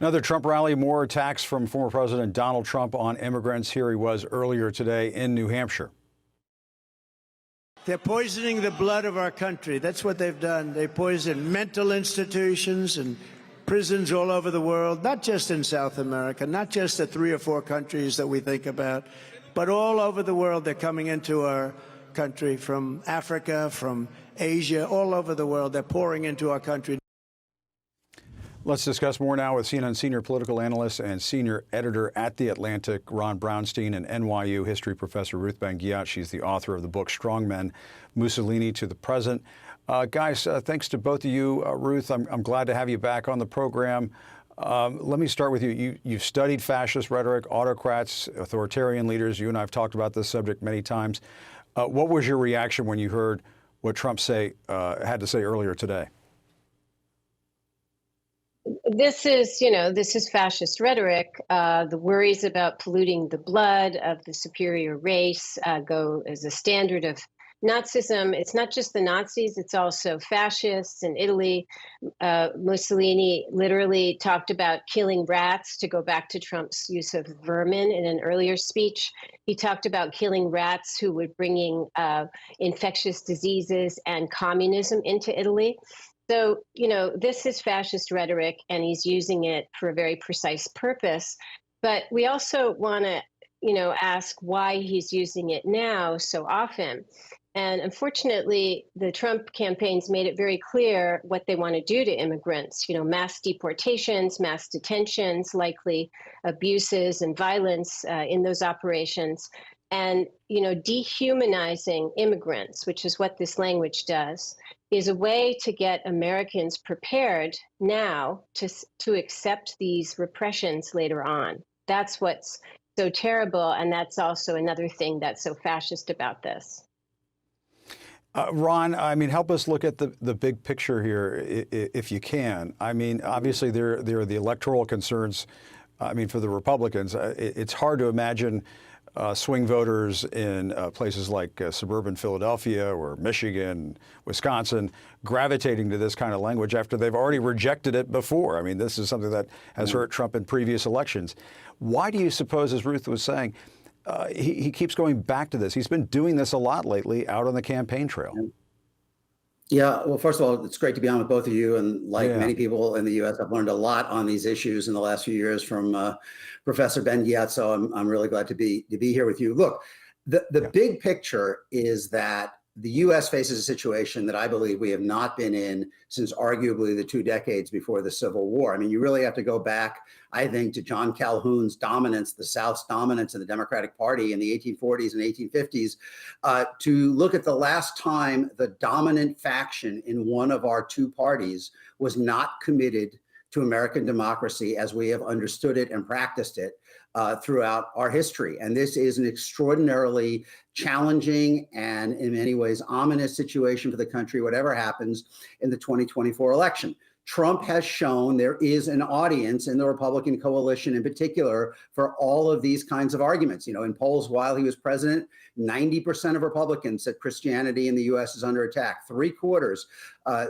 Another Trump rally, more attacks from former President Donald Trump on immigrants. Here he was earlier today in New Hampshire. They're poisoning the blood of our country. That's what they've done. They poison mental institutions and prisons all over the world, not just in South America, not just the 3 or 4 countries that we think about, but all over the world. They're coming into our country from Africa, from Asia, all over the world. They're pouring into our country. Let's discuss more now with CNN senior political analyst and senior editor at The Atlantic, Ron Brownstein, and NYU history professor Ruth Ben-Ghiat. She's the author of the book Strongmen, Mussolini to the Present. Guys, thanks to both of you. Ruth, I'm glad to have you back on the program. Let me start with you. You've studied fascist rhetoric, autocrats, authoritarian leaders. You and I have talked about this subject many times. What was your reaction when you heard what Trump had to say earlier today? This is fascist rhetoric. The worries about polluting the blood of the superior race go as a standard of Nazism. It's not just the Nazis, it's also fascists in Italy. Mussolini literally talked about killing rats, to go back to Trump's use of vermin in an earlier speech. He talked about killing rats who were bringing infectious diseases and communism into Italy. So, this is fascist rhetoric, and he's using it for a very precise purpose. But we also want to, ask why he's using it now so often. And unfortunately, the Trump campaign's made it very clear what they want to do to immigrants, mass deportations, mass detentions, likely abuses and violence in those operations. And, dehumanizing immigrants, which is what this language does, is a way to get Americans prepared now to accept these repressions later on. That's what's so terrible, and that's also another thing that's so fascist about this. Ron, help us look at the big picture here, if you can. Obviously, there are the electoral concerns. For the Republicans, it's hard to imagine swing voters in places like suburban Philadelphia or Michigan, Wisconsin, gravitating to this kind of language after they've already rejected it before. This is something that has hurt Trump in previous elections. Why do you suppose, as Ruth was saying, he keeps going back to this? He's been doing this a lot lately out on the campaign trail. Yeah, well, first of all, it's great to be on with both of you. And like many people in the U.S., I've learned a lot on these issues in the last few years from Professor Ben-Ghiat. So I'm really glad to be here with you. Look, the big picture is that the U.S. faces a situation that I believe we have not been in since arguably the 2 decades before the Civil War. You really have to go back, I think, to John Calhoun's dominance, the South's dominance in the Democratic Party in the 1840s and 1850s, to look at the last time the dominant faction in one of our 2 parties was not committed to American democracy as we have understood it and practiced it throughout our history. And this is an extraordinarily challenging and in many ways ominous situation for the country, whatever happens in the 2024 election. Trump has shown there is an audience in the Republican coalition in particular for all of these kinds of arguments. In polls while he was president, 90% of Republicans said Christianity in the U.S. is under attack. 3/4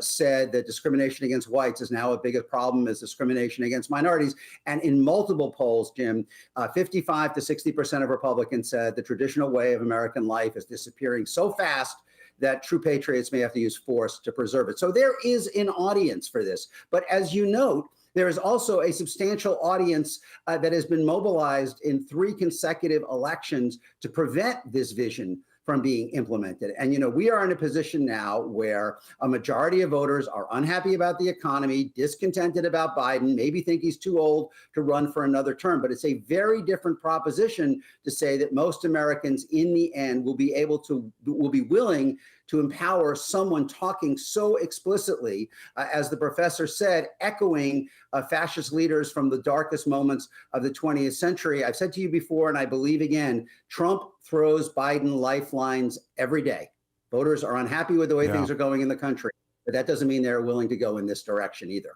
said that discrimination against whites is now as big a problem as discrimination against minorities. And in multiple polls, Jim, 55 to 60% of Republicans said the traditional way of American life is disappearing so fast that true patriots may have to use force to preserve it. So there is an audience for this. But as you note, there is also a substantial audience that has been mobilized in 3 consecutive elections to prevent this vision from being implemented. And, we are in a position now where a majority of voters are unhappy about the economy, discontented about Biden, maybe think he's too old to run for another term. But it's a very different proposition to say that most Americans in the end will be willing to empower someone talking so explicitly, as the professor said, echoing fascist leaders from the darkest moments of the 20th century. I've said to you before, and I believe again, Trump throws Biden lifelines every day. Voters are unhappy with the way things are going in the country, but that doesn't mean they're willing to go in this direction either.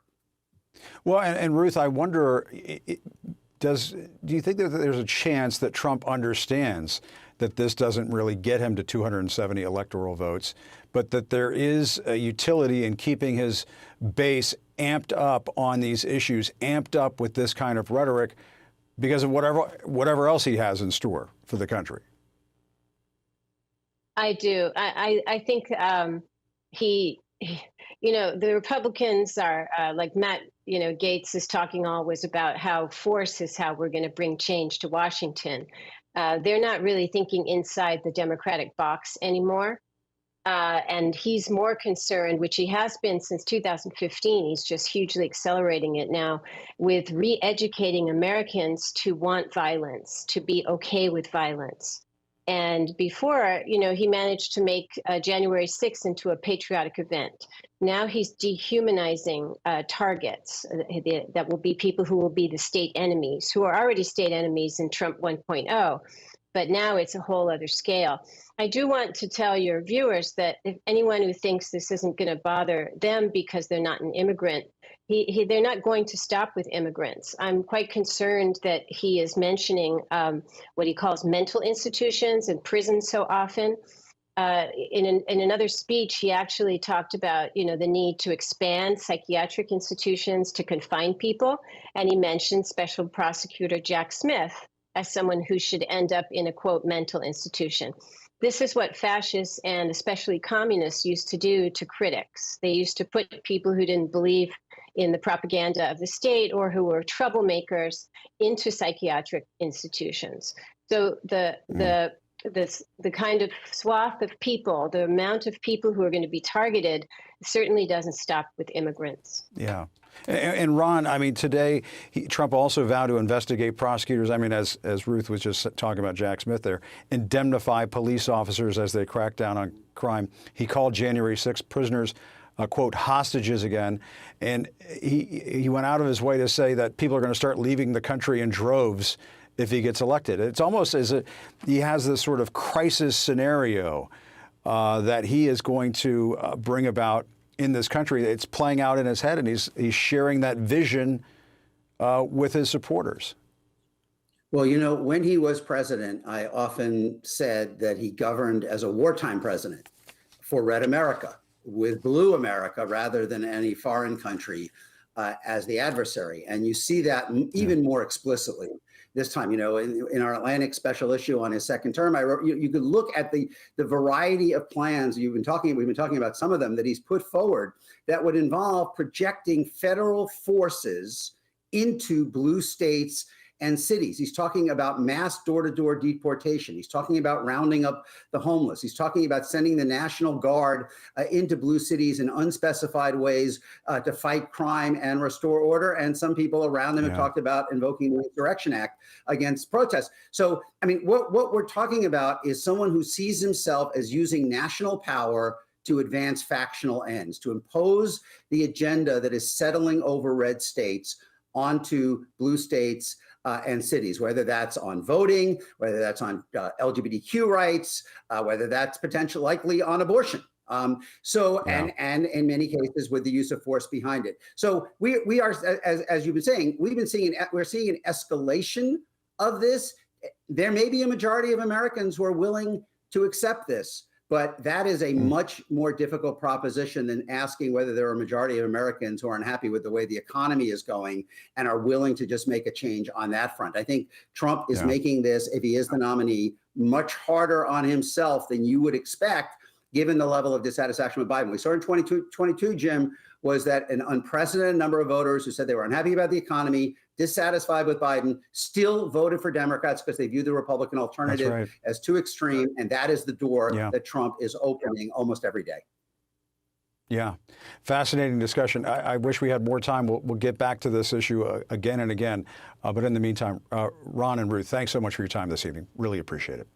Well, and Ruth, I wonder, do you think that there's a chance that Trump understands that this doesn't really get him to 270 electoral votes, but that there is a utility in keeping his base amped up on these issues, amped up with this kind of rhetoric because of whatever else he has in store for the country? I do. I think the Republicans are like Matt, Gaetz is talking always about how force is how we're going to bring change to Washington. They're not really thinking inside the Democratic box anymore. And he's more concerned, which he has been since 2015, he's just hugely accelerating it now, with re-educating Americans to want violence, to be okay with violence. And before, he managed to make January 6th into a patriotic event. Now he's dehumanizing targets that will be people who will be the state enemies, who are already state enemies in Trump 1.0. But now it's a whole other scale. I do want to tell your viewers that if anyone who thinks this isn't going to bother them because they're not an immigrant, they're not going to stop with immigrants. I'm quite concerned that he is mentioning what he calls mental institutions and prisons so often. In another speech, he actually talked about, the need to expand psychiatric institutions to confine people. And he mentioned Special Prosecutor Jack Smith as someone who should end up in a, quote, mental institution. This is what fascists and especially communists used to do to critics. They used to put people who didn't believe in the propaganda of the state or who were troublemakers into psychiatric institutions. So the kind of swath of people, the amount of people who are going to be targeted certainly doesn't stop with immigrants. Yeah. And Ron, I mean, today, Trump also vowed to investigate prosecutors. I mean, as Ruth was just talking about Jack Smith there, indemnify police officers as they crack down on crime. He called January 6th prisoners, quote, hostages again. And he went out of his way to say that people are going to start leaving the country in droves if he gets elected. It's almost as if he has this sort of crisis scenario that he is going to bring about in this country. It's playing out in his head, and he's sharing that vision with his supporters. Well, when he was president, I often said that he governed as a wartime president for Red America, with Blue America rather than any foreign country as the adversary. And you see that even more explicitly this time. In our Atlantic special issue on his second term, I wrote, you could look at the variety of plans we've been talking about some of them that he's put forward that would involve projecting federal forces into blue states and cities. He's talking about mass door-to-door deportation. He's talking about rounding up the homeless. He's talking about sending the National Guard into blue cities in unspecified ways to fight crime and restore order. And some people around him have talked about invoking the Insurrection Act against protests. So, I mean, what we're talking about is someone who sees himself as using national power to advance factional ends, to impose the agenda that is settling over red states onto blue states and cities, whether that's on voting, whether that's on LGBTQ rights, whether that's likely on abortion. And in many cases with the use of force behind it. So we are, as you've been saying, we're seeing an escalation of this. There may be a majority of Americans who are willing to accept this, but that is a much more difficult proposition than asking whether there are a majority of Americans who are unhappy with the way the economy is going and are willing to just make a change on that front. I think Trump is making this, if he is the nominee, much harder on himself than you would expect, given the level of dissatisfaction with Biden. We saw in 2022, Jim, was that an unprecedented number of voters who said they were unhappy about the economy, dissatisfied with Biden, still voted for Democrats because they view the Republican alternative as too extreme. And that is the door that Trump is opening almost every day. Yeah. Fascinating discussion. I wish we had more time. We'll get back to this issue again and again. But in the meantime, Ron and Ruth, thanks so much for your time this evening. Really appreciate it.